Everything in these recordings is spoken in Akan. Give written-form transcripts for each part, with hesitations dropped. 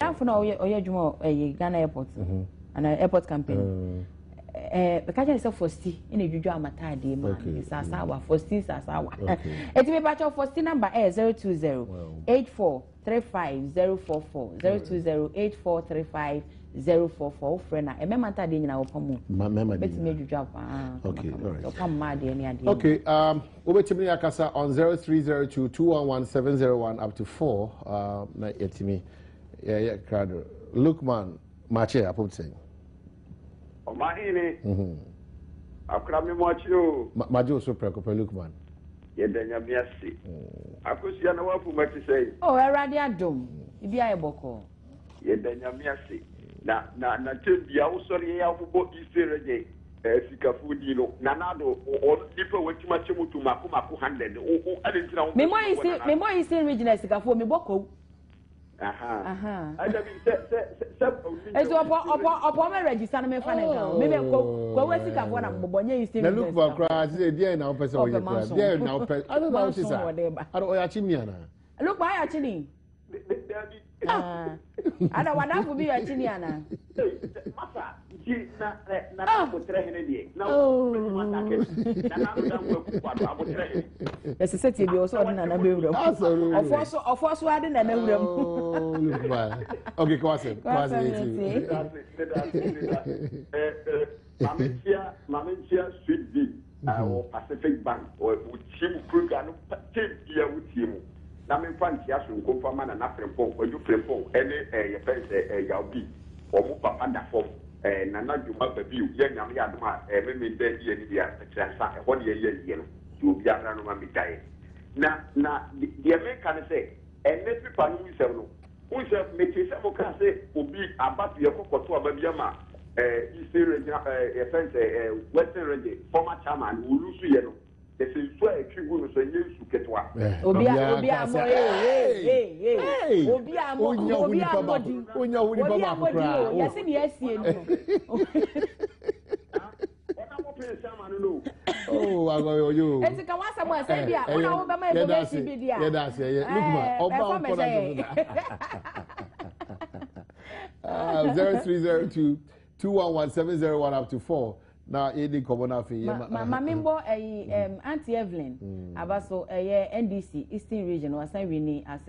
for now, or Jumo, a Ghana airport, and an airport campaign. Because I said for C in a Juju Amata, dear man, it's Sasawa, for C Sasawa. It's me batch of for C number 020-8435-044, 020-8435-044, friend. I remember that in our poem. Mamma, bet me you drop. Okay, okay, over to me, Akasa on 0302-211-701 up to 4. Not yet to me. Yeah, Cardo. Look, man, Mache, I put saying. Oh, my ine. I've come in watch you. Majo so preoccupied, look, man. Yeah, then you're mercy. I could see another for what to say. Oh, I read Adom. If you are a boko. Yeah, then you're mercy. Now, till the outside, I will go to Serege, Sikafudino, Nanado, or different way too much to Makumaku handed. Oh, I didn't know. Me more is in regional Sikafu, me boko. Aha. I don't it's upon my register, I'm a fan. Maybe go where Sika one of Bobonia is still. Look for cries, dear now, person. Dear now, I don't know what is I don't know Chimiana. Look, why actually? I don't want that to be a Chiniana. Yes, a city also on a building. Of course, I didn't know. Okay, Kwase. Mamentia Street B, or Pacific Bank, or Chim Krugan, take here with him. Now, in front, he has to go for man and after phone, or you play phone, any a fence, a Yaubi, or Mupa under form, and not you have a view, young Yadma, maybe there, a 1 year, to be a random guy. Now, the American say, and let me pardon you, who shall make his say, will be about your cocoa to a babyama, Eastern Western Reggae, former chairman, who lose you. This is why if you want to say yes, you get one. Obia, oh, I go you. And the Kawasa said, yeah, that's it. Look, 030221170 up to 4. Now, any common fee. My member, Auntie Evelyn, Abaso, NDC, Eastern Region, was winning as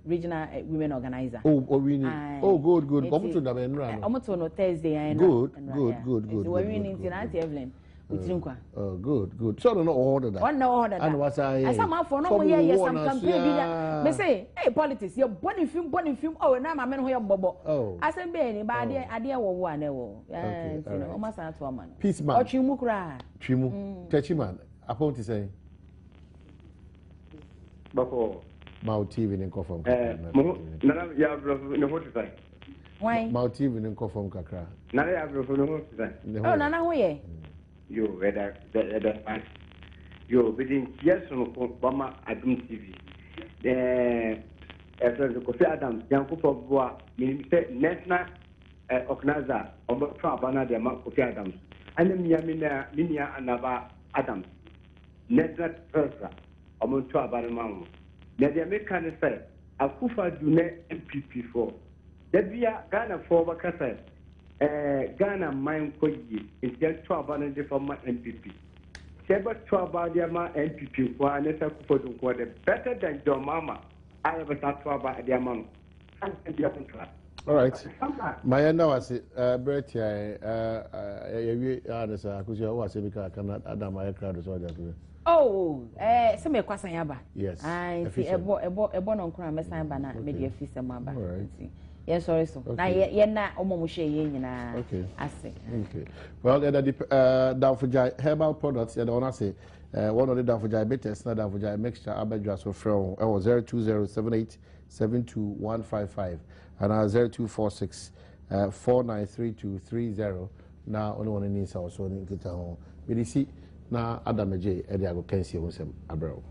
regional women organizer. Oh, winning. Oh, good. Come to the run. Almost on Thursday. Good. We're winning to Auntie Evelyn. Oh, good. So, no order that. One order. And was I? Some for no years, some campaign. They say, hey, politics, you're bonny film. Oh, now my men who bobo. Oh, I said, Benny, but idea one. Almost at one man. Peace man. Or Chimukra. Techiman. Upon to say. Before Mount TV and Coffin. None of you have no what to say. Why? Mount TV and Coffin Kakra. None of you have no what to say. Oh, no way. You whether that you within years on Bama Adom TV. The Kesee Adams, Janko for Boa, National Oknaza, or Trabana, the Kofi Adams, and then Minia and Nava Adams, National Persa, or Montua Baramang. Now the American say, Akufa do not MPP for. That we are Ghana for Kesee. Ghana mine koji instead 12 and different MPP. Seba 12 MPP for an better than your mama. I have a 12 by the amount. All right. My now I say, Brett, I because you was because I cannot Adam my crowd so that. Oh, some a kwasanyaba. Yes. I see a bon on crime sign by media fees and my back. Yes, sorry, so. Now, you're not almost saying, okay. I see. Okay. Well, down for herbal products, you don't say one of the down for diabetes, not down for mixture, Abedras or from 02078722155 and 0246 493230. Now, only one needs our son in Kita home. We see now Adam J. Ediago Kesee was Abrao.